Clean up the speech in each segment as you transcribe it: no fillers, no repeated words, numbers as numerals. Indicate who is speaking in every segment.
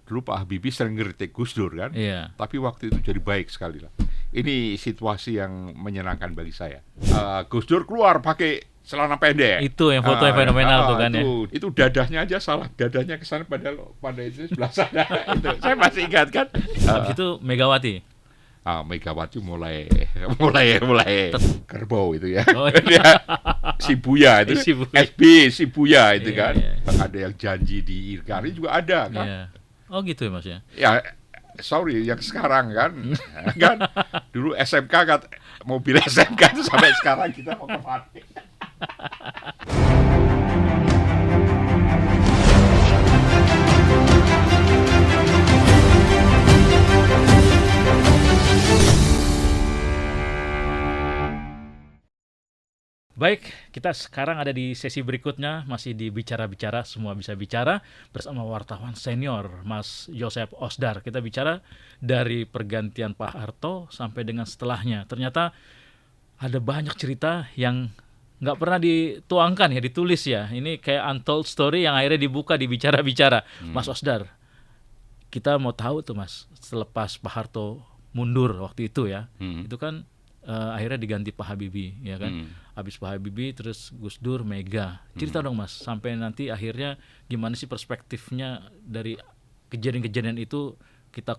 Speaker 1: dulu Pak Habibie sering ngeritik Gus Dur kan,
Speaker 2: Iya.
Speaker 1: tapi waktu itu jadi baik sekali lah. Ini situasi yang menyenangkan bagi saya. Gus Dur keluar pakai celana pendek.
Speaker 2: Itu yang foto yang fenomenal tuh kan ya.
Speaker 1: Itu dadahnya aja salah, dadahnya ke sana pada itu sebelah sana. Itu saya masih ingat kan.
Speaker 2: Habis itu Megawati.
Speaker 1: Megawati mulai kerbau itu ya.
Speaker 2: Oh, iya.
Speaker 1: Shibuya itu, Shibuya itu
Speaker 2: Iya,
Speaker 1: kan.
Speaker 2: iya.
Speaker 1: Ada yang janji di Irkari juga ada kan.
Speaker 2: Iya. Oh gitu ya Mas ya.
Speaker 1: Ya, sorry, yang sekarang kan, kan dulu SMK kan, mobil SMK itu sampai sekarang kita mau kemana?
Speaker 2: Baik, kita sekarang ada di sesi berikutnya, masih di Bicara-Bicara, semua bisa bicara, bersama wartawan senior, Mas Joseph Osdar. Kita bicara dari pergantian Pak Harto sampai dengan setelahnya. Ternyata ada banyak cerita yang nggak pernah dituangkan ya, ditulis ya. Ini kayak untold story yang akhirnya dibuka di Bicara-Bicara. Mas Osdar, kita mau tahu tuh Mas, selepas Pak Harto mundur waktu itu ya, itu kan akhirnya diganti Pak Habibie ya kan. Habis Pak Habibie terus Gus Dur, Mega. Cerita dong Mas, sampai nanti akhirnya gimana sih perspektifnya dari kejadian-kejadian itu kita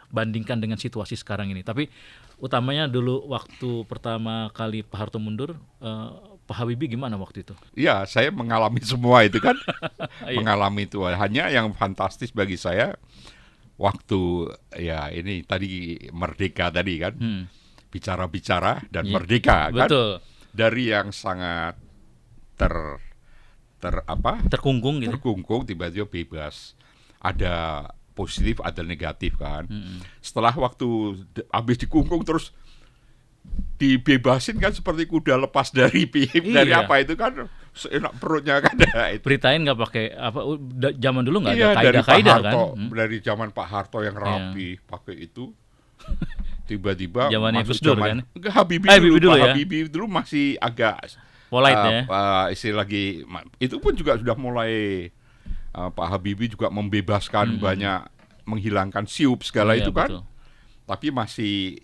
Speaker 2: bandingkan dengan situasi sekarang ini. Tapi utamanya dulu waktu pertama kali Pak Harto mundur, Pak Habibie gimana waktu itu?
Speaker 1: Ya, saya mengalami semua itu kan. Mengalami itu. Hanya yang fantastis bagi saya waktu ya ini tadi merdeka tadi kan. Bicara-bicara dan merdeka kan.
Speaker 2: Betul.
Speaker 1: Dari yang sangat
Speaker 2: terkungkung gitu.
Speaker 1: Terkungkung tiba-tiba bebas. Ada positif, ada negatif kan. Setelah waktu habis dikungkung terus dibebasin kan seperti kuda lepas dari dari apa itu kan, enak perutnya kan. Itu.
Speaker 2: Beritain nggak pakai zaman dulu nggak
Speaker 1: ada
Speaker 2: kaidah-kaidah kan?
Speaker 1: Dari zaman Pak Harto yang rapi pakai itu. Tiba-tiba
Speaker 2: zamannya Gus Dur kan?
Speaker 1: Habibie dulu ya? Habibie dulu masih agak
Speaker 2: polite ya.
Speaker 1: Istilah lagi itu pun juga sudah mulai Pak Habibie juga membebaskan banyak, menghilangkan siup segala itu kan. Betul. Tapi masih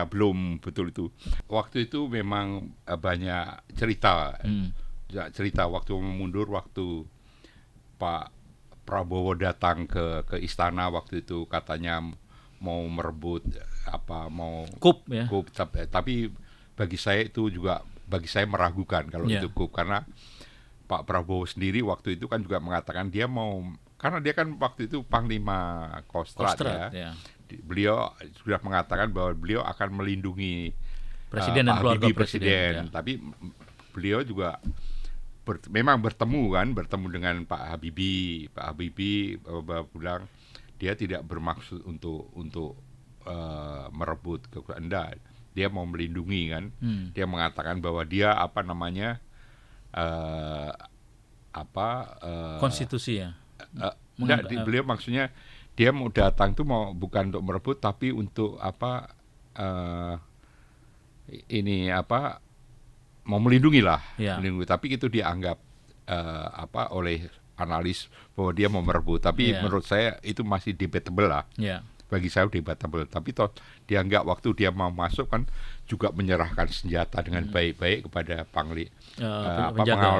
Speaker 1: belum betul itu. Waktu itu memang banyak cerita. Cerita waktu mundur, waktu Pak Prabowo datang ke istana waktu itu katanya mau merebut
Speaker 2: kup ya.
Speaker 1: Tapi bagi saya itu juga meragukan kalau itu kup, karena Pak Prabowo sendiri waktu itu kan juga mengatakan dia mau, karena dia kan waktu itu Panglima Kostrad ya. Beliau sudah mengatakan bahwa beliau akan melindungi
Speaker 2: presiden dan keluarga
Speaker 1: presiden. Tapi beliau juga memang bertemu dengan Pak Habibie. Pak Habibie bilang dia tidak bermaksud untuk merebut kekuasaan. Dia mau melindungi kan. Dia mengatakan bahwa dia
Speaker 2: konstitusi ya.
Speaker 1: Beliau maksudnya dia mau datang tuh bukan untuk merebut tapi untuk mau melindungi lah. Melindungi. Tapi itu dianggap oleh analis bahwa dia mau merebut, tapi menurut saya itu masih debatable lah. Bagi saya debatable. Tapi toh dianggap waktu dia mau masuk kan juga menyerahkan senjata dengan baik-baik kepada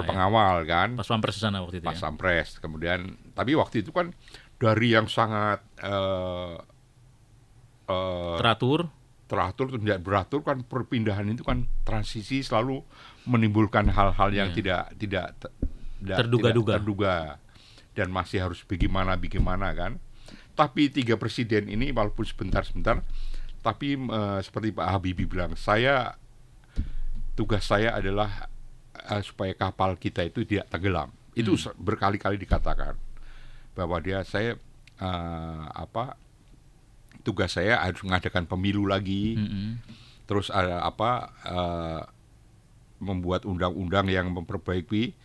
Speaker 1: pengawal kan.
Speaker 2: Pas Pampres sana waktu itu.
Speaker 1: Pas Pampres. Kemudian tapi waktu itu kan dari yang sangat
Speaker 2: teratur
Speaker 1: tidak beratur kan, perpindahan itu kan transisi selalu menimbulkan hal-hal yang tidak terduga dan masih harus bagaimana kan. Tapi 3 presiden ini walaupun sebentar tapi seperti Pak Habibie bilang, tugas saya adalah supaya kapal kita itu tidak tenggelam. Itu berkali-kali dikatakan bahwa tugas saya harus mengadakan pemilu lagi. Terus membuat undang-undang yang memperbaiki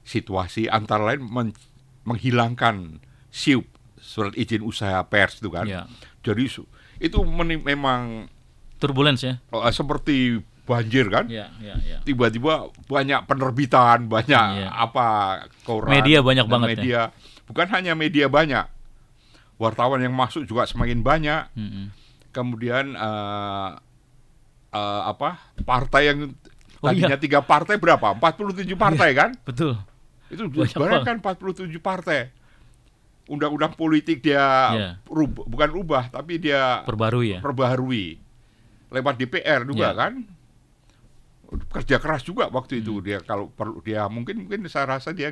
Speaker 1: situasi, antara lain menghilangkan SIUP, surat izin usaha pers itu kan. Jadi itu memang
Speaker 2: turbulence ya.
Speaker 1: Seperti banjir kan. Tiba-tiba banyak penerbitan, banyak koran.
Speaker 2: Media banyak banget
Speaker 1: media. Bukan hanya media banyak. wartawan yang masuk juga semakin banyak. Kemudian partai yang tadinya 3 partai berapa? 47 partai kan?
Speaker 2: Betul.
Speaker 1: Itu sebenarnya kan 47 partai. Undang-undang politik dia bukan rubah, tapi dia perbaharui. Lewat DPR juga kan. Kerja keras juga waktu itu dia, kalau perlu dia mungkin saya rasa dia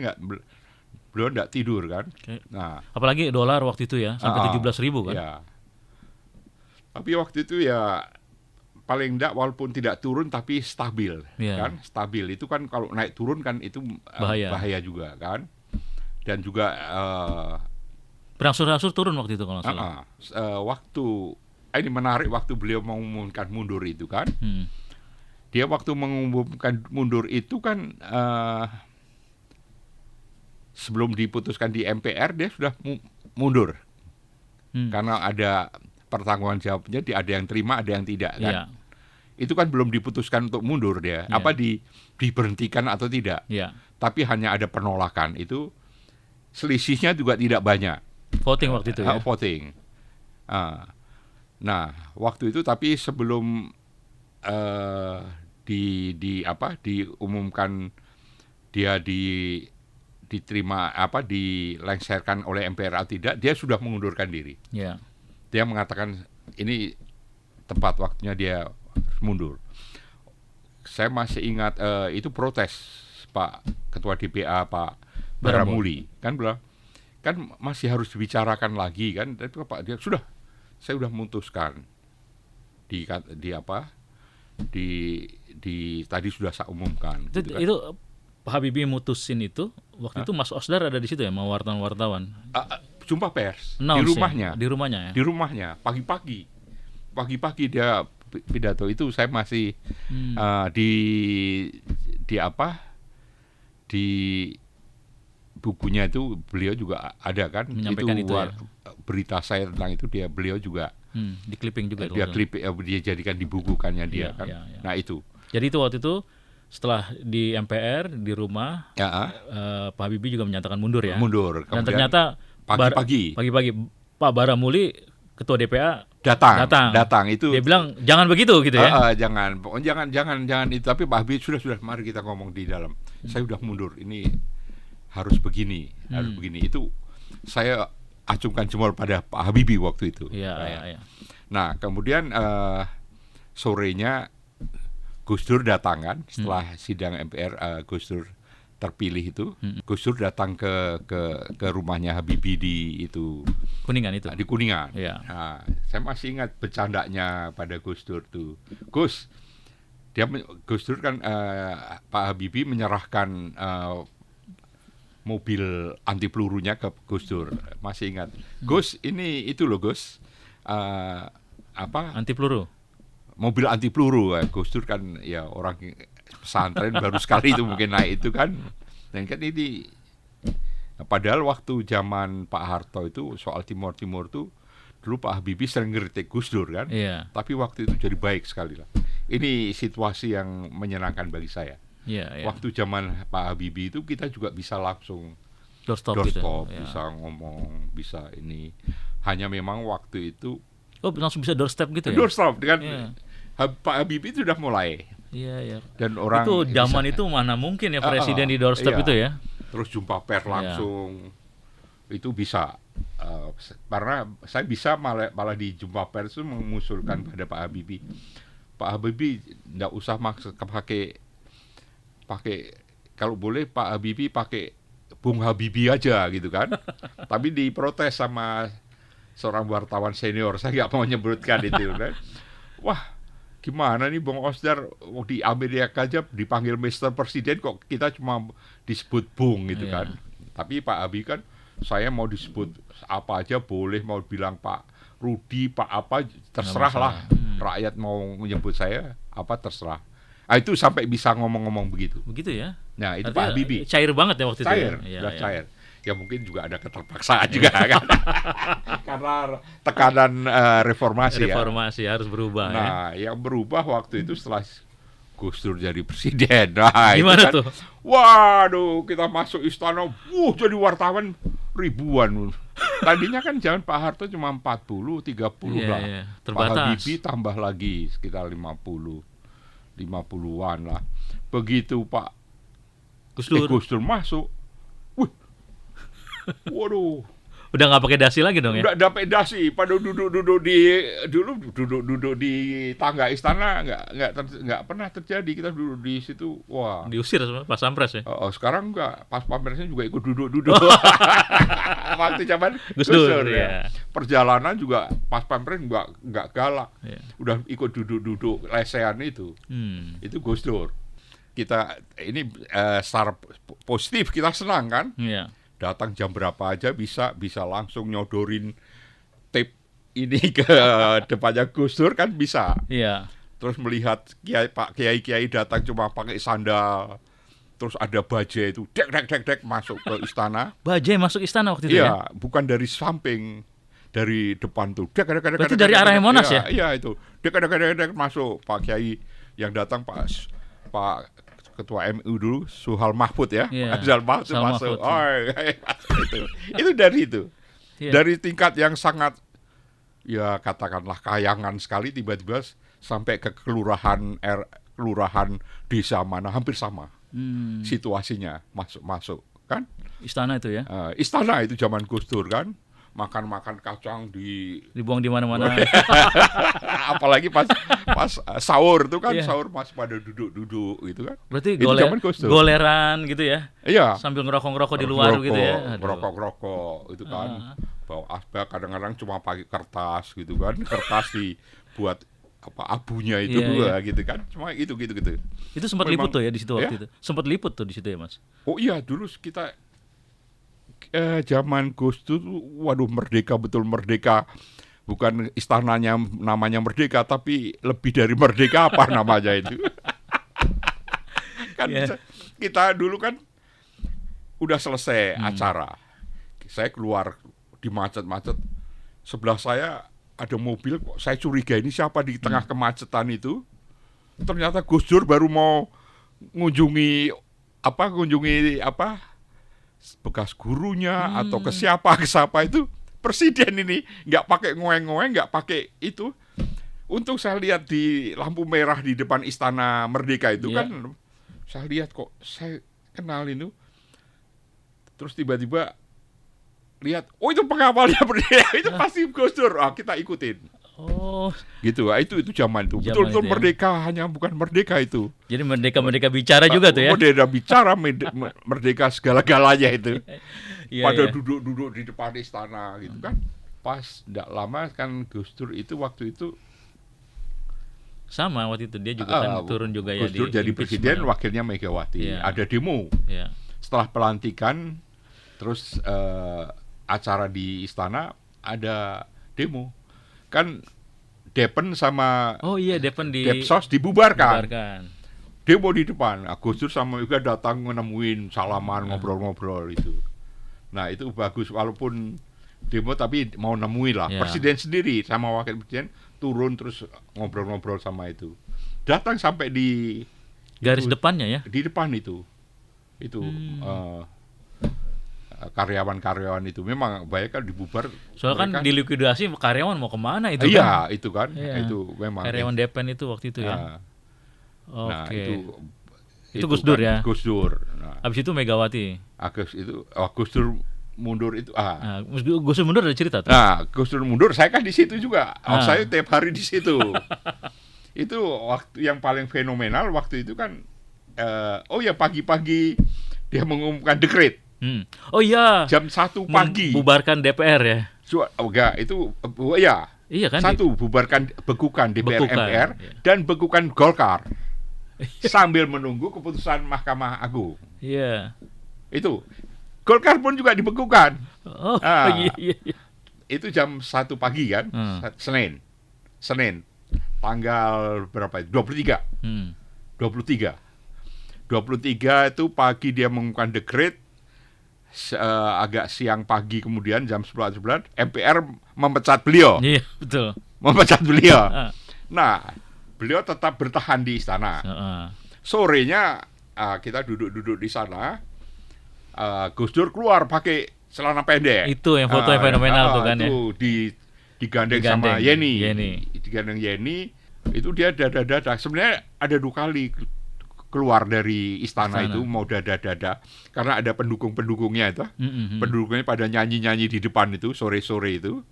Speaker 1: beliau nggak tidur kan. Nah,
Speaker 2: apalagi dolar waktu itu ya sampai 17.000 kan. Ya.
Speaker 1: Tapi waktu itu ya paling enggak walaupun tidak turun tapi stabil kan. Stabil itu kan kalau naik turun kan itu bahaya juga kan. Dan juga
Speaker 2: berangsur-angsur turun waktu itu kalau nggak salah.
Speaker 1: Ini menarik waktu beliau mengumumkan mundur itu kan. Dia waktu mengumumkan mundur itu kan sebelum diputuskan di MPR dia sudah mundur. Karena ada pertanggungan jawabnya, ada yang terima, ada yang tidak kan. Itu kan belum diputuskan untuk mundur dia. Apa diberhentikan atau tidak. Tapi hanya ada penolakan. Itu selisihnya juga tidak banyak.
Speaker 2: Voting waktu itu ya.
Speaker 1: Voting. Nah, waktu itu tapi sebelum diumumkan dia diterima dilengserkan oleh MPR atau tidak, dia sudah mengundurkan diri. Dia mengatakan ini tepat waktunya dia mundur. Saya masih ingat itu protes Pak Ketua DPA Pak Baramuli kan bilang kan masih harus dibicarakan lagi kan. Tapi Pak dia saya sudah memutuskan tadi sudah saya umumkan.
Speaker 2: Itu Pak Habibie mutusin itu waktu itu Mas Osdar ada di situ ya, mau wartawan-wartawan.
Speaker 1: Jumpa pers
Speaker 2: di
Speaker 1: rumahnya. Di rumahnya pagi-pagi dia pidato itu. Saya masih di bukunya itu beliau juga ada kan,
Speaker 2: menyampaikan itu ya?
Speaker 1: Berita saya tentang itu beliau juga
Speaker 2: di clipping juga
Speaker 1: dia jadikan di bukukannya dia kan. Nah itu.
Speaker 2: Jadi itu waktu itu setelah di MPR di rumah Pak Habibie juga menyatakan mundur ya.
Speaker 1: Mundur.
Speaker 2: Dan ternyata pagi-pagi Pak Baramuli Ketua DPA datang
Speaker 1: itu.
Speaker 2: Dia bilang jangan begitu gitu ya.
Speaker 1: Jangan itu. Tapi Pak Habibie sudah mari kita ngomong di dalam. Saya sudah mundur. Ini harus begini. Itu saya acungkan jempol pada Pak Habibie waktu itu. Nah, kemudian sorenya Gus Dur datang kan setelah sidang MPR. Gus Dur terpilih itu. Gus Dur datang ke rumahnya Habibie di itu
Speaker 2: Kuningan itu.
Speaker 1: Di Kuningan. Nah, saya masih ingat bercandanya pada Gus Dur tuh. Gus Dur kan Pak Habibie menyerahkan mobil anti pelurunya ke Gus Dur. Masih ingat. Gus, ini itu loh Gus.
Speaker 2: Anti peluru.
Speaker 1: Mobil anti peluru. Gus Dur kan ya orang pesantren baru sekali itu mungkin naik itu kan. Dan kan ini padahal waktu zaman Pak Harto itu soal Timur tuh dulu Pak Habibie sering ngeritik Gus Dur kan. Tapi waktu itu jadi baik sekali lah. Ini situasi yang menyenangkan bagi saya. Waktu zaman Pak Habibie itu kita juga bisa langsung doorstop gitu. Bisa ngomong, bisa ini. Hanya memang waktu itu
Speaker 2: langsung bisa doorstep gitu ya?
Speaker 1: Doorstop dengan Pak Habibie itu sudah mulai. Dan orang
Speaker 2: itu zaman itu mana mungkin ya presiden di doorstep itu ya?
Speaker 1: Terus jumpa pers langsung. Itu bisa. Karena saya bisa malah di jumpa pers itu mengusulkan pada Pak Habibie. Pak Habibie enggak usah pakai kalau boleh Pak Habibie pakai Bung Habibie aja gitu kan. Tapi diprotes sama seorang wartawan senior, saya nggak mau menyebutkan itu kan. Wah, gimana nih Bung Osdar di Amerika aja dipanggil Mr. Presiden kok kita cuma disebut Bung gitu kan. Tapi Pak Habibie kan saya mau disebut apa aja boleh, mau bilang Pak Rudi, Pak apa terserah lah. Rakyat mau menyebut saya apa terserah. Itu sampai bisa ngomong-ngomong begitu.
Speaker 2: Begitu ya?
Speaker 1: Nah, itu Pak Habibie.
Speaker 2: Cair banget ya waktu itu.
Speaker 1: Sudah cair. Ya mungkin juga ada keterpaksaan juga kan. Karena tekanan reformasi
Speaker 2: harus berubah.
Speaker 1: Nah, yang berubah waktu itu setelah Gus Dur jadi presiden. Nah,
Speaker 2: Gimana
Speaker 1: itu kan,
Speaker 2: tuh?
Speaker 1: waduh, kita masuk istana, jadi wartawan ribuan. Tadinya kan zaman Pak Harto cuma 40, 30 lah.
Speaker 2: Iya,
Speaker 1: Pak
Speaker 2: terbatas.
Speaker 1: Habibie tambah lagi sekitar 50-an lah. Begitu Pak Gus Dur masuk, wih, waduh,
Speaker 2: Udah nggak pakai dasi lagi dong ya?
Speaker 1: udah dapat dasi. Pada duduk di tangga istana nggak pernah terjadi. Kita duduk di situ, wah.
Speaker 2: Diusir sama Pas Pampres ya?
Speaker 1: Sekarang nggak, pas pampresnya juga ikut duduk. Waktu zaman
Speaker 2: Gus Dur ya.
Speaker 1: Perjalanan juga pas pampres nggak galak.
Speaker 2: Iya.
Speaker 1: Udah ikut duduk lesehan itu. Itu Gus Dur. Kita ini secara positif kita senang kan?
Speaker 2: Iya.
Speaker 1: Datang jam berapa aja bisa langsung nyodorin tape ini ke depannya Gus Dur kan bisa.
Speaker 2: Iya.
Speaker 1: Terus melihat kiai datang cuma pakai sandal, terus ada bajai itu dek masuk ke istana.
Speaker 2: Bajai masuk istana waktu itu ya?
Speaker 1: Iya, bukan dari samping, dari depan tuh.
Speaker 2: Berarti dari arah Monas ya?
Speaker 1: Iya itu. Dek masuk Pak Kiai yang datang Pak Ketua MU dulu, Suhal Mahfud ya.
Speaker 2: Iya.
Speaker 1: Suhal Mahfud masuk. Itu dari itu.
Speaker 2: Iya.
Speaker 1: Dari tingkat yang sangat ya katakanlah kayangan sekali tiba-tiba sampai ke kelurahan desa mana hampir sama. Situasinya masuk kan?
Speaker 2: Istana itu ya?
Speaker 1: Istana itu zaman Gus Dur kan. Makan kacang
Speaker 2: Dibuang di mana-mana.
Speaker 1: Apalagi pas sahur tuh kan,
Speaker 2: Iya.
Speaker 1: sahur masih pada duduk gitu kan.
Speaker 2: Berarti
Speaker 1: Itu zaman Gus Dur.
Speaker 2: goleran gitu ya?
Speaker 1: Iya.
Speaker 2: Sambil ngerokok-ngerokok di luar gitu ya? Aduh.
Speaker 1: Ngerokok itu kan. Bawa asbak kadang-kadang cuma pakai kertas gitu kan. Kertas dibuat abunya itu
Speaker 2: Iya.
Speaker 1: gitu kan. Cuma gitu.
Speaker 2: Itu sempat
Speaker 1: Memang-
Speaker 2: liput tuh ya di situ waktu
Speaker 1: Ya?
Speaker 2: itu. Sempat liput tuh di situ ya, Mas.
Speaker 1: Oh iya, dulu kita zaman Gus Dur, waduh merdeka betul merdeka. Bukan istananya namanya merdeka, tapi lebih dari merdeka apa namanya itu. Kan
Speaker 2: Yeah.
Speaker 1: kita dulu kan udah selesai acara. Saya keluar di macet-macet. Sebelah saya ada mobil, kok saya curiga ini siapa di tengah kemacetan itu. Ternyata Gus Dur baru mau ngunjungi bekas gurunya atau ke siapa itu presiden ini nggak pakai ngoeng-ngoeng, nggak pakai itu. Untung saya lihat di lampu merah di depan Istana Merdeka itu
Speaker 2: Iya.
Speaker 1: kan, saya lihat kok saya kenal itu. Terus tiba-tiba lihat, oh itu pengawalnya Merdeka, itu pasti Gus Dur. Kita ikutin.
Speaker 2: Oh,
Speaker 1: Gitu, itu zaman itu.
Speaker 2: Zaman
Speaker 1: Betul-betul
Speaker 2: itu ya.
Speaker 1: merdeka, hanya bukan merdeka itu.
Speaker 2: jadi merdeka bicara juga tuh ya?
Speaker 1: Merdeka bicara, merdeka segala-galanya itu.
Speaker 2: Iya,
Speaker 1: Pada
Speaker 2: iya.
Speaker 1: duduk di depan istana gitu kan. Pas tidak lama kan Gus Dur itu waktu itu
Speaker 2: Sama waktu itu dia juga kan turun juga ya
Speaker 1: Gus Dur jadi
Speaker 2: impeachment.
Speaker 1: presiden, wakilnya Megawati.
Speaker 2: Iya.
Speaker 1: Ada demo.
Speaker 2: Iya.
Speaker 1: Setelah pelantikan, terus acara di istana ada demo. Kan Depen sama
Speaker 2: Oh iya, Depen
Speaker 1: Depsos dibubarkan.
Speaker 2: dibubarkan.
Speaker 1: Demo di depan. Gus Dur sama juga datang menemuin, salaman, ngobrol-ngobrol itu. Nah itu bagus, walaupun demo tapi mau nemuin lah.
Speaker 2: Ya.
Speaker 1: Presiden sendiri sama wakil presiden turun terus ngobrol-ngobrol sama itu. Datang sampai di
Speaker 2: Garis depannya ya?
Speaker 1: di depan itu karyawan-karyawan itu memang banyak kan dibubar.
Speaker 2: Soalnya kan
Speaker 1: mereka-
Speaker 2: dilikuidasi karyawan mau kemana itu kan?
Speaker 1: iya itu kan,
Speaker 2: Iya.
Speaker 1: itu memang
Speaker 2: Karyawan Depen itu waktu itu ya?
Speaker 1: Nah,
Speaker 2: Oke.
Speaker 1: nah,
Speaker 2: Itu Gus Dur
Speaker 1: kan
Speaker 2: ya?
Speaker 1: Gus Dur. Nah,
Speaker 2: Habis itu Megawati.
Speaker 1: Gus Dur mundur itu.
Speaker 2: Nah, Gus Dur mundur ada cerita tuh?
Speaker 1: Nah, Gus Dur mundur, saya kan di situ juga. Saya tiap hari di situ. Itu waktu yang paling fenomenal waktu itu kan. Pagi-pagi dia mengumumkan dekret
Speaker 2: Oh iya.
Speaker 1: jam 1 pagi.
Speaker 2: Bubarkan DPR ya?
Speaker 1: Enggak, itu ya.
Speaker 2: Iya kan?
Speaker 1: Satu, bekukan DPR
Speaker 2: Bekukan,
Speaker 1: MPR
Speaker 2: iya.
Speaker 1: dan bekukan Golkar. Sambil menunggu keputusan Mahkamah Agung.
Speaker 2: Iya.
Speaker 1: Itu. Golkar pun juga dibekukan.
Speaker 2: Oh
Speaker 1: Ah.
Speaker 2: iya.
Speaker 1: Itu jam 1 pagi kan, Senin. Tanggal berapa itu? 23. 23 itu pagi dia mengumumkan dekret. Agak siang pagi kemudian jam 11 MPR memecat beliau.
Speaker 2: Iya betul.
Speaker 1: Memecat beliau.
Speaker 2: Ah.
Speaker 1: Nah, beliau tetap bertahan di istana. Sorenya kita duduk-duduk di sana, Gus Dur keluar pakai celana pendek.
Speaker 2: Itu yang foto yang fenomenal tuh kan
Speaker 1: itu ya. Digandeng sama Yeni. Digandeng Yeni, itu dia dada-dada. Sebenarnya ada 2 kali keluar dari istana itu mau dada-dada karena ada pendukung-pendukungnya itu. Pendukungnya pada nyanyi-nyanyi di depan itu sore-sore itu.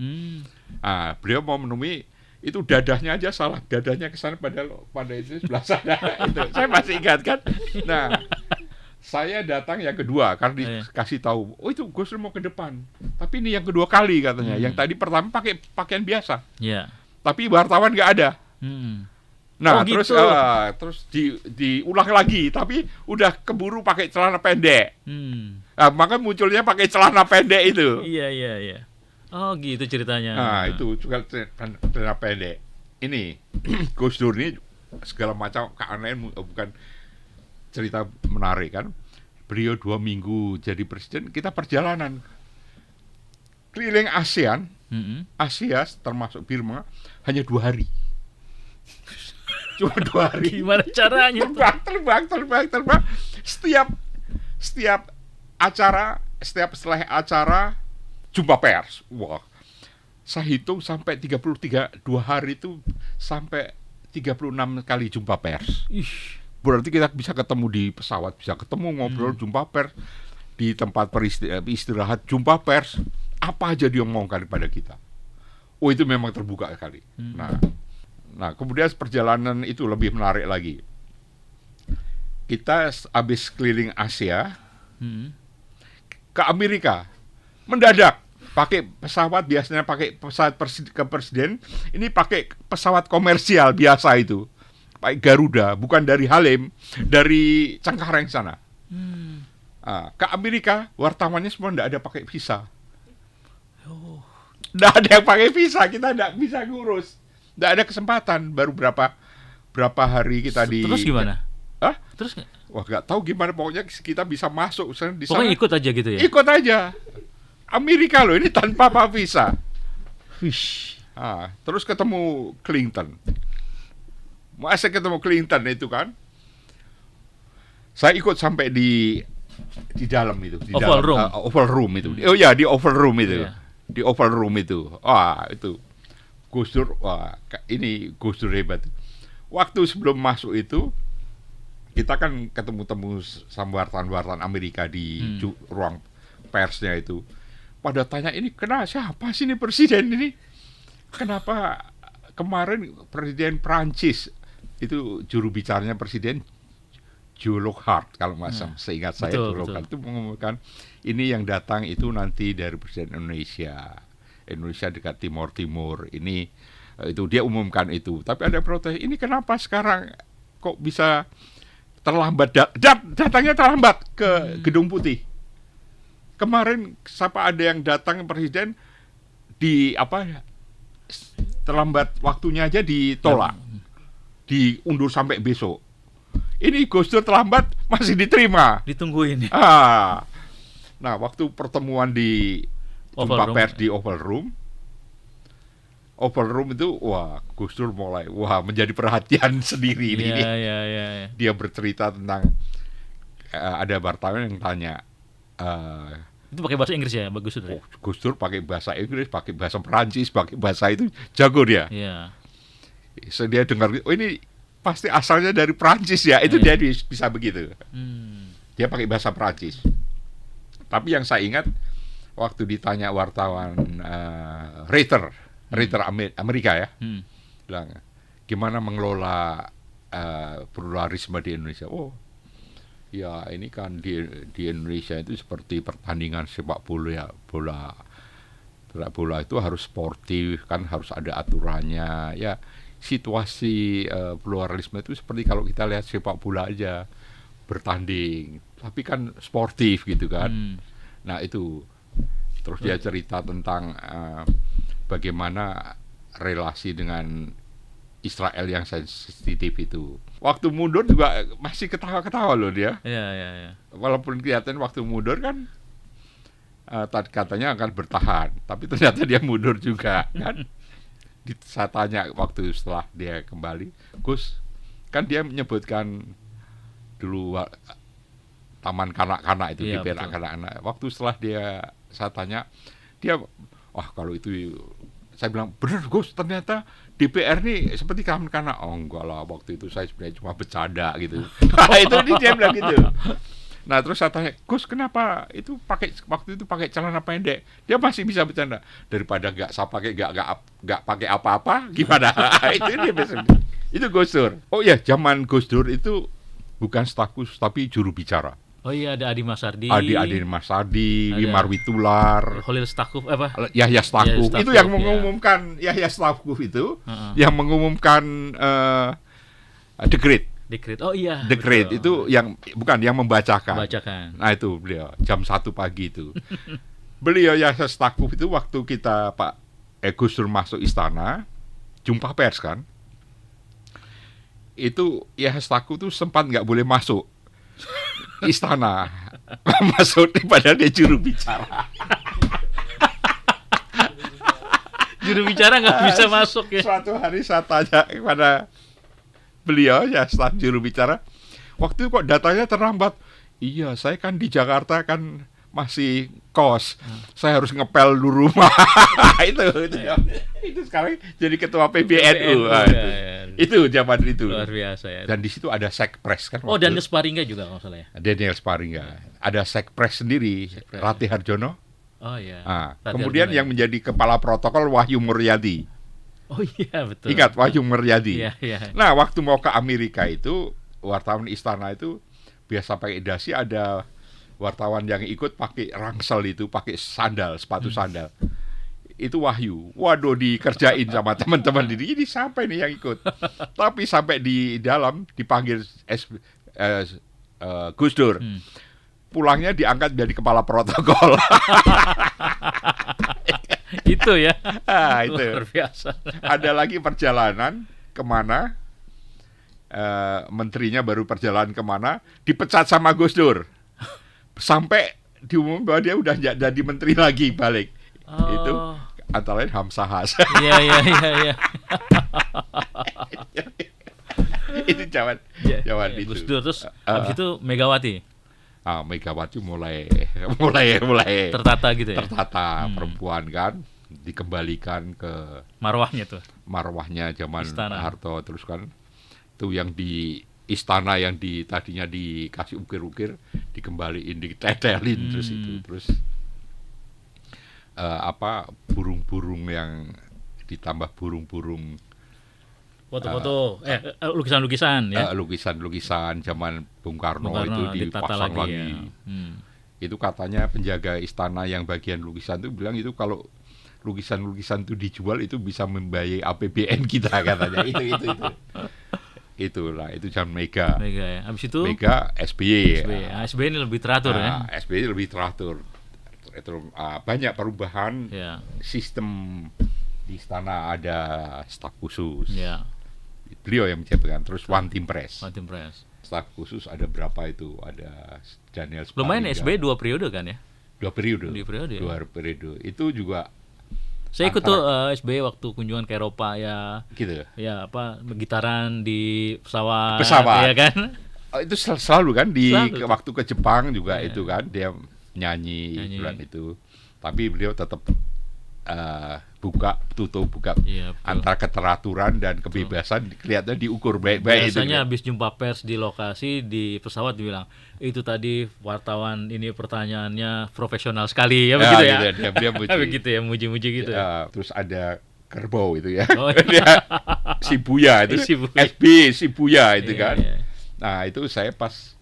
Speaker 1: Beliau mau menemui itu dadahnya aja salah, dadahnya ke sana pada itu sebelah sana. Itu saya masih ingat kan. Nah, saya datang yang kedua karena dikasih tahu, oh itu Gus Dur mau ke depan. Tapi ini yang kedua kali katanya. Yang tadi pertama pakai pakaian biasa. Tapi wartawan nggak ada. Nah, terus gitu. Terus diulang lagi, tapi udah keburu pakai celana pendek. Nah, maka munculnya pakai celana pendek itu.
Speaker 2: Iya. Oh gitu ceritanya.
Speaker 1: Nah itu juga celana pendek. Ini Gus Dur ini segala macam keanehan, bukan cerita menarik kan. Beliau 2 minggu jadi presiden, kita perjalanan keliling ASEAN, Asia termasuk Burma hanya 2 hari. Cuma 2 hari.
Speaker 2: Gimana caranya?
Speaker 1: Terbang. Setiap acara, setelah acara jumpa pers. Wah, saya hitung sampai 2 hari itu sampai 36 kali jumpa pers. Berarti kita bisa ketemu di pesawat, bisa ketemu ngobrol, jumpa pers di tempat istirahat, jumpa pers. Apa aja dia omongkan kepada kita. Oh, itu memang terbuka sekali. Nah, kemudian perjalanan itu lebih menarik lagi. Kita habis keliling Asia ke Amerika, mendadak pakai pesawat, biasanya pakai pesawat ke presiden, ini pakai pesawat komersial biasa itu, pakai Garuda, bukan dari Halim, dari Cengkareng sana. Ke Amerika, wartawannya semua tidak ada pakai visa. Tidak ada yang pakai visa, kita tidak bisa ngurus, tidak ada kesempatan. Baru berapa hari kita
Speaker 2: Terus gimana? Terus
Speaker 1: wah, nggak tahu gimana, pokoknya kita bisa masuk di sana.
Speaker 2: Pokoknya ikut aja gitu ya?
Speaker 1: Ikut aja. Amerika loh, ini tanpa apa visa. Terus ketemu Clinton. Masa ketemu Clinton itu kan? Saya ikut sampai di dalam itu, di
Speaker 2: Oval Room.
Speaker 1: Oval Room itu. Oh ya, di Oval Room itu. Di Oval Room itu. Itu Gus Dur, ini Gus Dur hebat. Waktu sebelum masuk itu, kita kan ketemu-temu sama wartawan Amerika di ruang persnya itu. Pada tanya, ini kenapa siapa sih ini presiden ini? Kenapa kemarin presiden Prancis itu juru bicaranya presiden Joe Lockhart, kalau nggak salah, seingat saya Joe Lockhart itu mengumumkan ini yang datang itu nanti dari presiden Indonesia dekat Timur ini, itu dia umumkan itu. Tapi ada protes, ini kenapa sekarang kok bisa terlambat, datangnya terlambat ke Gedung Putih. Kemarin siapa ada yang datang presiden terlambat waktunya aja ditolak, diundur sampai besok. Ini Gus Dur terlambat masih diterima,
Speaker 2: ditungguin.
Speaker 1: Nah, waktu pertemuan di jumpa pers di Oval Room itu, Gus Dur mulai menjadi perhatian sendiri ini. Dia bercerita tentang ada wartawan yang tanya.
Speaker 2: Itu pakai bahasa Inggris ya, Gus Dur?
Speaker 1: Gus Dur pakai bahasa Inggris, pakai bahasa Perancis, pakai bahasa itu jago dia. So, dia dengar, ini pasti asalnya dari Perancis ya, itu dia bisa begitu. Dia pakai bahasa Perancis. Tapi yang saya ingat waktu ditanya wartawan Reuters Amerika ya, bilang gimana mengelola pluralisme di Indonesia. Ya ini kan di Indonesia itu seperti pertandingan sepak bola bola itu harus sportif kan, harus ada aturannya ya. Situasi pluralisme itu seperti kalau kita lihat sepak bola aja, bertanding tapi kan sportif gitu kan. Nah itu terus dia cerita tentang bagaimana relasi dengan Israel yang sensitif itu. Waktu mundur juga masih ketawa-ketawa loh dia. Walaupun kelihatan waktu mundur kan katanya akan bertahan, tapi ternyata dia mundur juga kan. Saya tanya waktu setelah dia kembali, Gus, kan dia menyebutkan dulu taman kanak-kanak itu,
Speaker 2: Iya,
Speaker 1: DPR
Speaker 2: betul.
Speaker 1: kanak-kanak. Waktu setelah saya tanya, dia, wah kalau itu, saya bilang, bener Gus, ternyata DPR ini seperti kanak-kanak. Oh enggak lah, waktu itu saya sebenarnya cuma bercanda gitu. Nah, itu dia bilang gitu. Nah terus saya tanya, Gus kenapa itu waktu itu pakai celana pendek? Dia masih bisa bercanda daripada nggak pakai apa-apa, gimana? Itu dia biasa. Itu Gus Dur. Oh ya, zaman Gus Dur itu bukan staf khusus tapi juru bicara.
Speaker 2: Oh iya, ada Adi Masardi.
Speaker 1: Adi Mas Adi,
Speaker 2: Ada
Speaker 1: Wimar Witular,
Speaker 2: Holil Stakuf apa?
Speaker 1: Yahya Stakuf.
Speaker 2: Yahya
Speaker 1: Itu yang
Speaker 2: Stakuf, ya.
Speaker 1: mengumumkan Yahya Stakuf itu,
Speaker 2: Heeh.
Speaker 1: yang mengumumkan dekret.
Speaker 2: Dekret. Oh iya.
Speaker 1: Dekret
Speaker 2: betul.
Speaker 1: itu yang bukan yang membacakan.
Speaker 2: Bacakan.
Speaker 1: Nah itu beliau jam 1 pagi itu. Beliau Yahya Stakuf itu waktu kita Gus Dur masuk istana, jumpa pers kan. Itu Yahya Stakuf itu sempat nggak boleh masuk istana. Masuk padahal dia juru bicara.
Speaker 2: Juru bicara nggak bisa masuk ya.
Speaker 1: Suatu hari saya tanya kepada beliau ya staf juru bicara, waktu itu kok datanya terlambat. Iya, saya kan di Jakarta kan masih kos, saya harus ngepel dulu rumah. itu sekarang jadi ketua PBNU. Nah, itu zaman itu.
Speaker 2: Luar biasa ya.
Speaker 1: Dan di situ ada sekpres kan.
Speaker 2: Oh, Daniel Sparingga juga kalau salah ya.
Speaker 1: Daniel Sparingga. Ada sekpres sendiri,
Speaker 2: Sekpres.
Speaker 1: Ratih Harjono.
Speaker 2: Oh iya.
Speaker 1: Nah,
Speaker 2: Ratih
Speaker 1: kemudian
Speaker 2: Harjono,
Speaker 1: yang menjadi kepala protokol Wahyu Muryadi.
Speaker 2: Oh iya betul.
Speaker 1: Ingat Wahyu Muryadi.
Speaker 2: Iya, iya.
Speaker 1: Nah, waktu mau ke Amerika itu, wartawan istana itu biasa pakai dasi, ada wartawan yang ikut pakai rangsel itu, pakai sandal, sepatu sandal. Itu Wahyu. Waduh, dikerjain sama teman-teman ini sampai nih yang ikut. Tapi sampai di dalam dipanggil Gus Dur. Pulangnya diangkat jadi kepala protokol.
Speaker 2: Itu ya.
Speaker 1: Ah, itu.
Speaker 2: Luar biasa.
Speaker 1: Ada lagi perjalanan kemana, menterinya baru perjalanan kemana, dipecat sama Gus Dur. Sampai diumumkan bahwa dia udah jadi menteri lagi balik.
Speaker 2: Oh.
Speaker 1: Itu antara lain Hamzahas.
Speaker 2: Iya iya iya iya.
Speaker 1: Itu zaman itu.
Speaker 2: Gus Dur terus habis itu Megawati.
Speaker 1: Megawati mulai
Speaker 2: Tertata gitu ya.
Speaker 1: tertata, perempuan kan dikembalikan ke
Speaker 2: Marwahnya tuh.
Speaker 1: marwahnya zaman
Speaker 2: Istana.
Speaker 1: Harto, terus kan itu yang di istana yang tadinya dikasih ukir-ukir dikembaliin, ditetelin, terus burung-burung yang ditambah burung-burung,
Speaker 2: Foto-foto lukisan-lukisan ya.
Speaker 1: lukisan-lukisan zaman Bung Karno,
Speaker 2: Bung Karno
Speaker 1: itu
Speaker 2: ditata
Speaker 1: dipasang
Speaker 2: lagi,
Speaker 1: lagi.
Speaker 2: ya.
Speaker 1: Itu katanya penjaga istana yang bagian lukisan itu bilang itu kalau lukisan-lukisan itu dijual itu bisa membiayai APBN kita katanya. Itulah itu zaman Mega.
Speaker 2: Mega ya. Habis itu
Speaker 1: Mega SBY.
Speaker 2: SBY. SBY ini lebih teratur ya.
Speaker 1: SBY lebih teratur. Banyak perubahan
Speaker 2: Ya.
Speaker 1: sistem di istana, ada staf khusus.
Speaker 2: Ya.
Speaker 1: Beliau yang menjabatkan, terus One Team Press.
Speaker 2: One Team Press.
Speaker 1: Staf khusus ada berapa itu? Ada Daniel Sparingga.
Speaker 2: Lumayan SBY 2 periode kan ya?
Speaker 1: 2 periode.
Speaker 2: 2 periode, ya?
Speaker 1: 2 periode. Itu juga
Speaker 2: Saya ikut tuh SBY waktu kunjungan ke Eropa ya.
Speaker 1: gitu.
Speaker 2: Ya apa gitaran di pesawat.
Speaker 1: Pesawat.
Speaker 2: Ya kan?
Speaker 1: Itu selalu kan
Speaker 2: Selalu.
Speaker 1: waktu ke Jepang juga
Speaker 2: Iya.
Speaker 1: itu kan dia nyanyi bulan itu. Tapi beliau tetap buka
Speaker 2: Iya, betul.
Speaker 1: antara keteraturan dan kebebasan kelihatannya diukur baik-baik itu.
Speaker 2: Biasanya habis jumpa pers di lokasi di pesawat dibilang itu tadi wartawan ini pertanyaannya profesional sekali ya, begitu ya.
Speaker 1: Gitu, dia muji.
Speaker 2: Begitu ya, muji-muji gitu.
Speaker 1: Terus ada kerbau itu ya.
Speaker 2: Oh, iya.
Speaker 1: Dia Shibuya itu.
Speaker 2: Shibuya.
Speaker 1: SB Shibuya itu
Speaker 2: Iya,
Speaker 1: kan.
Speaker 2: iya.
Speaker 1: Nah, itu saya pas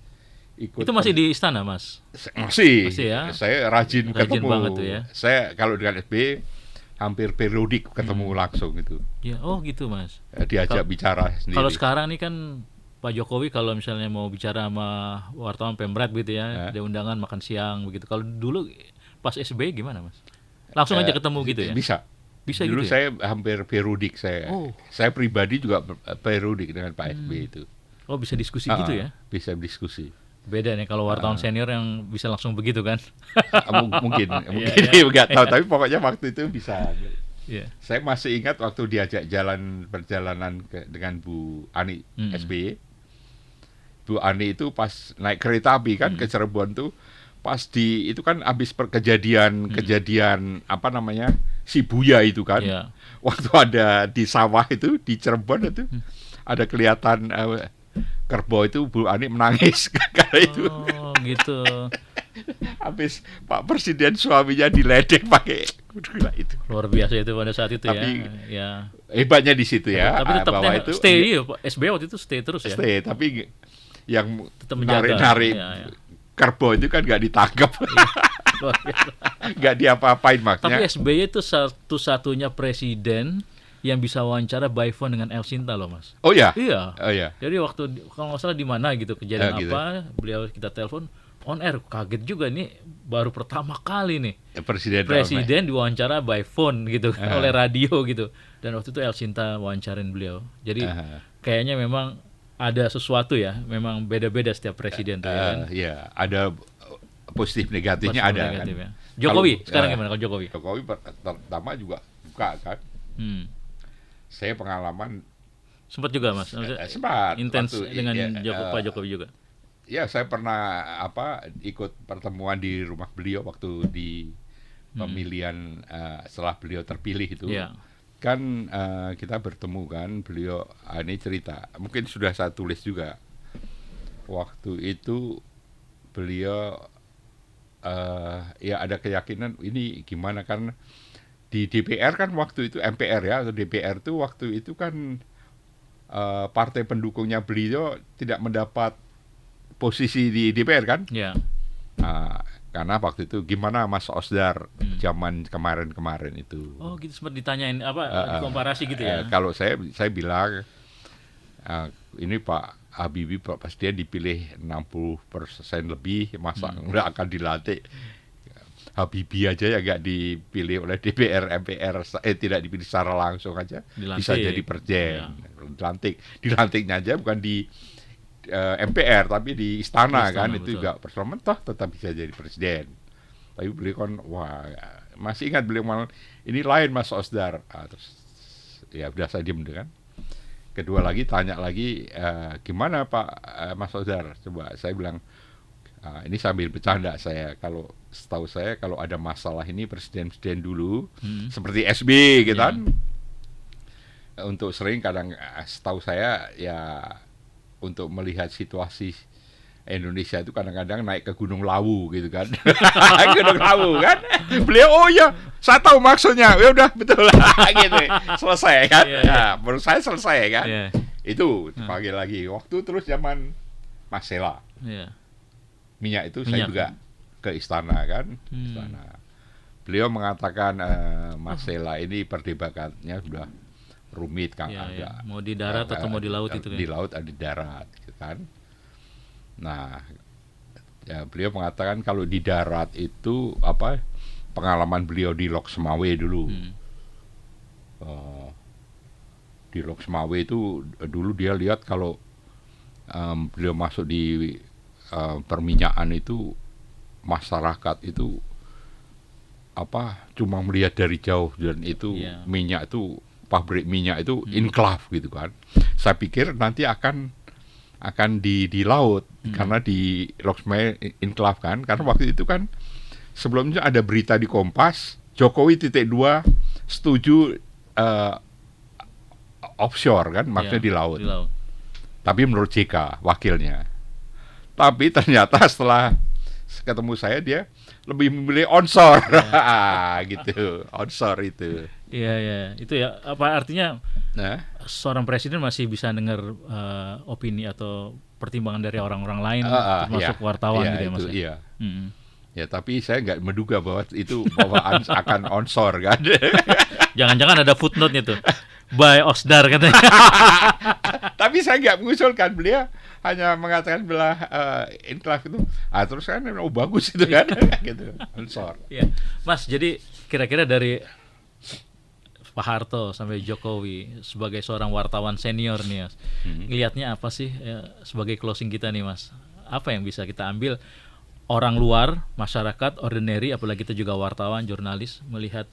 Speaker 1: ikut.
Speaker 2: Itu masih di istana, Mas.
Speaker 1: Masih
Speaker 2: ya.
Speaker 1: Saya rajin ketemu.
Speaker 2: banget tuh ya.
Speaker 1: Saya kalau dengan SB hampir periodik ketemu langsung itu.
Speaker 2: Ya, oh gitu, Mas.
Speaker 1: Diajak bicara sendiri.
Speaker 2: Kalau sekarang nih kan Pak Jokowi kalau misalnya mau bicara sama wartawan Pemret gitu ya, ada undangan makan siang begitu. Kalau dulu pas SBY gimana, Mas? Langsung aja ketemu gitu ya? Bisa
Speaker 1: Dulu
Speaker 2: gitu ya?
Speaker 1: saya hampir periodik
Speaker 2: Oh.
Speaker 1: Saya pribadi juga periodik dengan Pak SB itu.
Speaker 2: Oh, bisa diskusi gitu ya?
Speaker 1: Bisa diskusi.
Speaker 2: Beda nih kalau wartawan senior yang bisa langsung begitu kan?
Speaker 1: Mungkin
Speaker 2: Iya.
Speaker 1: nggak tahu, tapi pokoknya waktu itu bisa.
Speaker 2: Yeah.
Speaker 1: Saya masih ingat waktu diajak perjalanan dengan Bu Ani SBY. Bu Ani itu pas naik kereta api kan ke Cirebon tuh, pas itu kan habis kejadian apa namanya, Shibuya itu kan.
Speaker 2: Yeah.
Speaker 1: Waktu ada di sawah itu di Cirebon itu ada kelihatan kerbau itu, Bu Ani menangis karena itu.
Speaker 2: Oh, gitu.
Speaker 1: Habis Pak Presiden suaminya diledek pakai kuda itu.
Speaker 2: Luar biasa itu pada saat itu.
Speaker 1: Tapi,
Speaker 2: ya.
Speaker 1: Hebatnya di situ ya.
Speaker 2: Tapi tetapnya
Speaker 1: itu
Speaker 2: stay ya, Pak SBY waktu itu stay terus ya.
Speaker 1: Stay, tapi yang
Speaker 2: tetap menjaga.
Speaker 1: narik kerbau itu kan nggak ditangkap. Nggak diapa-apain makanya.
Speaker 2: Tapi SBY itu satu-satunya presiden yang bisa wawancara by phone dengan El Sinta loh, Mas.
Speaker 1: Oh ya?
Speaker 2: Iya.
Speaker 1: Oh ya.
Speaker 2: Jadi waktu kalau nggak salah di mana gitu kejadian
Speaker 1: gitu.
Speaker 2: apa, beliau kita telepon on air, kaget juga nih, baru pertama kali nih presiden diwawancara by phone gitu oleh radio gitu. Dan waktu itu El Sinta wawancarin beliau. Jadi kayaknya memang ada sesuatu ya, memang beda-beda setiap presiden tuh ya kan.
Speaker 1: Iya, ada positif negatifnya ada
Speaker 2: negatif,
Speaker 1: kan.
Speaker 2: Ya. Jokowi sekarang gimana kalau Jokowi?
Speaker 1: Jokowi pertama juga buka kan. Saya pengalaman
Speaker 2: sempat juga Mas,
Speaker 1: sempat
Speaker 2: intens dengan Pak Jokowi juga.
Speaker 1: Ya, saya pernah ikut pertemuan di rumah beliau waktu di pemilihan setelah beliau terpilih itu. Kan kita bertemu kan, beliau ini cerita, mungkin sudah saya tulis juga. Waktu itu beliau ya ada keyakinan ini gimana, kan di DPR kan waktu itu, MPR ya atau DPR itu waktu itu kan partai pendukungnya beliau tidak mendapat posisi di DPR kan. Karena waktu itu gimana Mas Osdar zaman kemarin itu.
Speaker 2: Oh gitu, sempat ditanyain komparasi gitu ya.
Speaker 1: Kalau saya bilang ini Pak Habibie pas dia dipilih 60% lebih, masa nggak akan dilantik. Habibie aja ya nggak dipilih oleh DPR, MPR, tidak dipilih secara langsung aja, dilantik. Bisa jadi presiden. Dilantiknya aja bukan di MPR tapi di istana kan, itu juga persoalan, toh tetap bisa jadi presiden. Tapi beliau kan, wah, masih ingat beliau malah, ini lain Mas Osdar. Terus ya udah saya diem kan. Kedua lagi tanya lagi, gimana Pak Mas Osdar? Coba saya bilang, ini sambil bercanda saya, kalau setahu saya kalau ada masalah ini presiden dulu, seperti SBY gitu kan. Untuk sering kadang setahu saya ya, untuk melihat situasi Indonesia itu kadang-kadang naik ke Gunung Lawu gitu kan. Gunung Lawu kan. Beliau, oh ya, saya tahu maksudnya. Ya udah, betul lah gitu. Selesai kan. Menurut saya selesai kan. Itu dipanggil lagi. Waktu terus zaman Masela. Minyak itu saya juga ke istana kan. Istana. Beliau mengatakan Masela ini perdebatannya sudah rumit kan,
Speaker 2: mau di darat atau mau di laut itu kan?
Speaker 1: Di laut ada di darat gitu kan. Nah, ya beliau mengatakan kalau di darat itu pengalaman beliau di Lok Semawe dulu. Di Lok Semawe itu dulu dia lihat kalau beliau masuk di perminyakan itu, masyarakat itu cuma melihat dari jauh, dan itu minyak itu, pabrik minyak itu enclave gitu kan. Saya pikir nanti akan di laut, karena di Lok Semawe enclave kan. Karena waktu itu kan sebelumnya ada berita di Kompas, Jokowi .2 setuju offshore kan, maksudnya di laut. Tapi menurut JK wakilnya. Tapi ternyata setelah ketemu saya, dia lebih memilih onshore. Gitu, onshore itu.
Speaker 2: Iya, itu ya. Apa artinya seorang presiden masih bisa dengar opini atau pertimbangan dari orang-orang lain, termasuk wartawan gitu ya, Mas?
Speaker 1: Iya. Ya, tapi saya nggak menduga bahwa itu akan onshore kan.
Speaker 2: Jangan-jangan ada footnote-nya tuh, by Osdar katanya.
Speaker 1: Tapi saya nggak mengusulkan, beliau hanya mengatakan belah enclave itu. Terus kan bagus itu kan. Gitu, onshore.
Speaker 2: Ya. Mas, jadi kira-kira dari Pak Harto sampai Jokowi sebagai seorang wartawan senior nih, Mas, ngelihatnya apa sih sebagai closing kita nih, Mas? Apa yang bisa kita ambil, orang luar, masyarakat ordinary, apalagi kita juga wartawan, jurnalis, melihat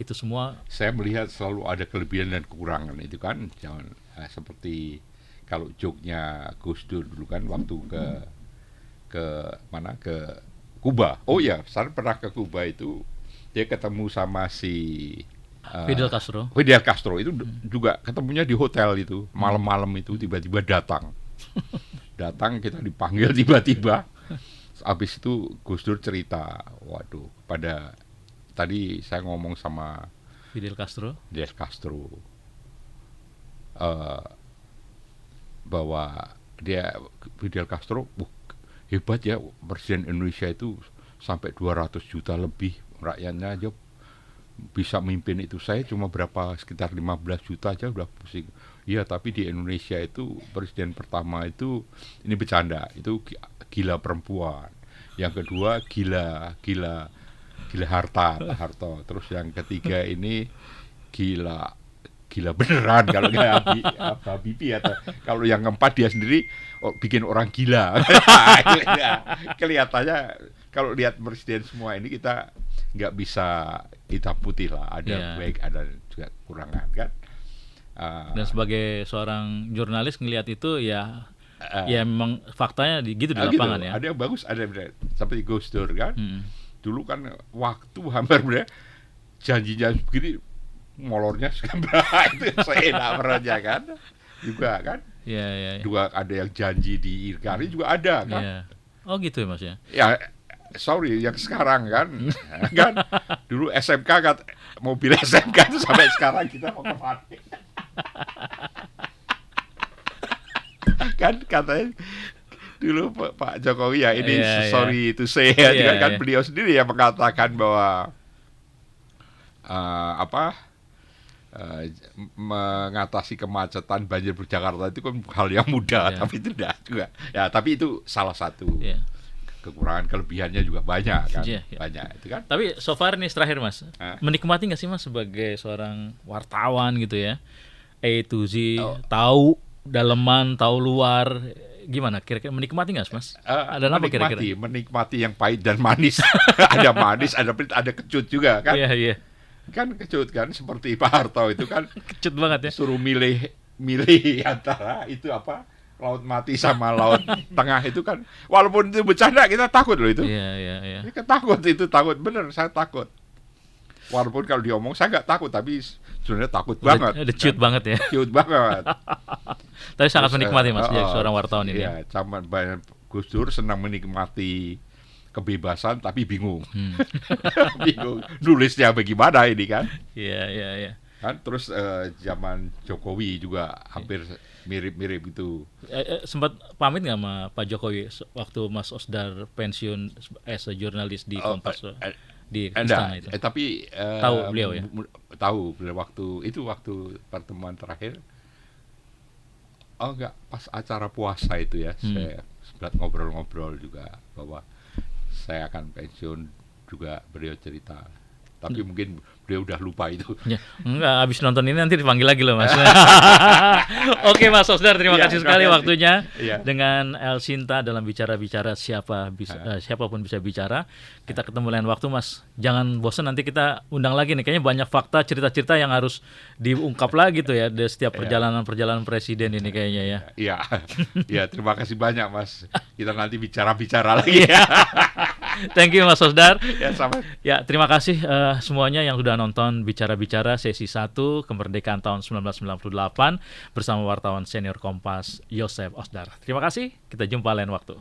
Speaker 2: itu semua?
Speaker 1: Saya melihat selalu ada kelebihan dan kekurangan itu kan. Jangan seperti kalau joke-nya Gus Dur dulu kan waktu ke mana, ke Kuba. Oh ya, saya pernah ke Kuba itu, dia ketemu sama si
Speaker 2: Fidel Castro.
Speaker 1: Fidel Castro itu juga ketemunya di hotel itu, malam-malam itu tiba-tiba datang. Datang, kita dipanggil tiba-tiba. Habis itu Gus Dur cerita, waduh, pada tadi saya ngomong sama
Speaker 2: Fidel Castro
Speaker 1: bahwa Fidel Castro hebat ya, Presiden Indonesia itu sampai 200 juta lebih rakyatnya aja bisa mimpin itu. Saya cuma sekitar 15 juta aja udah pusing. Iya, tapi di Indonesia itu presiden pertama itu, ini bercanda, itu gila perempuan. Yang kedua gila harta, Pak Harto. Terus yang ketiga ini gila beneran kalau nggak Habibie, atau kalau yang keempat dia sendiri bikin orang gila. Kelihatannya kalau lihat presiden semua ini kita nggak bisa hitam putih lah, ada baik ada juga kekurangan kan.
Speaker 2: Dan sebagai seorang jurnalis ngelihat itu ya memang faktanya gitu di lapangan gitu, ya.
Speaker 1: Ada yang bagus, ada yang benar. Seperti Gus Dur kan. Dulu kan waktu hampir benar janjinya begini, molornya itu seenak merenya kan. Juga kan. Juga ada yang janji di Irkari juga ada kan.
Speaker 2: Oh gitu ya Mas ya.
Speaker 1: Ya sorry, yang sekarang kan kan dulu SMK kan, mobil SMK itu sampai sekarang kita mau kemana? Kan katanya dulu Pak Jokowi ya ini sorry to say kan beliau sendiri yang mengatakan bahwa mengatasi kemacetan banjir di Jakarta itu kan hal yang mudah, tapi tidak juga. Ya, tapi itu salah satu. Kekurangan, kelebihannya juga banyak kan. Banyak itu kan.
Speaker 2: Tapi so far nih terakhir Mas, menikmati nggak sih Mas sebagai seorang wartawan gitu ya? A to Z, tahu daleman, tahu luar, gimana? Kira-kira menikmati nggak Mas? Ada apa kira-kira?
Speaker 1: Menikmati yang pahit dan manis. Ada manis, ada kecut juga kan.
Speaker 2: Iya.
Speaker 1: Kan kecut kan, seperti Pak Harto itu kan.
Speaker 2: Kecut banget ya.
Speaker 1: Suruh milih antara itu apa? Laut Mati sama Laut Tengah itu kan, walaupun itu bercanda kita takut loh itu.
Speaker 2: Iya.
Speaker 1: Takut bener, saya takut. Walaupun kalau diomong saya nggak takut, tapi sebenarnya takut banget.
Speaker 2: Ada ciut banget ya.
Speaker 1: Ciut banget.
Speaker 2: Tapi sangat menikmati Mas jadi seorang wartawan ini.
Speaker 1: Iya, sama banyak Gus Dur senang menikmati kebebasan tapi bingung. Bingung nulisnya bagaimana ini kan.
Speaker 2: Iya.
Speaker 1: Kan terus zaman Jokowi juga hampir mirip-mirip itu.
Speaker 2: Sempat pamit nggak sama Pak Jokowi waktu Mas Osdar pensiun as a jurnalis di Kompas di istana itu?
Speaker 1: Tapi
Speaker 2: tahu beliau ya?
Speaker 1: Tahu beliau waktu pertemuan terakhir. Oh enggak, pas acara puasa itu ya, saya sempat ngobrol-ngobrol juga bahwa saya akan pensiun juga, beliau cerita. Tapi mungkin beliau udah lupa itu.
Speaker 2: Ya, enggak, habis nonton ini nanti dipanggil lagi loh Mas. Oke Mas Osdar, terima kasih sekali waktunya. Dengan El Sinta dalam bicara-bicara siapapun bisa bicara. Kita ketemu lain waktu Mas. Jangan bosan, nanti kita undang lagi nih. Kayaknya banyak fakta, cerita-cerita yang harus diungkap lagi tuh ya dari setiap perjalanan presiden ini kayaknya ya.
Speaker 1: Iya, terima kasih banyak Mas. Kita nanti bicara-bicara lagi.
Speaker 2: Thank you Mas Osdar.
Speaker 1: Ya,
Speaker 2: terima kasih semuanya yang sudah nonton Bicara-Bicara sesi 1 kemerdekaan tahun 1998 bersama wartawan senior Kompas Yosef Osdar. Terima kasih, kita jumpa lain waktu.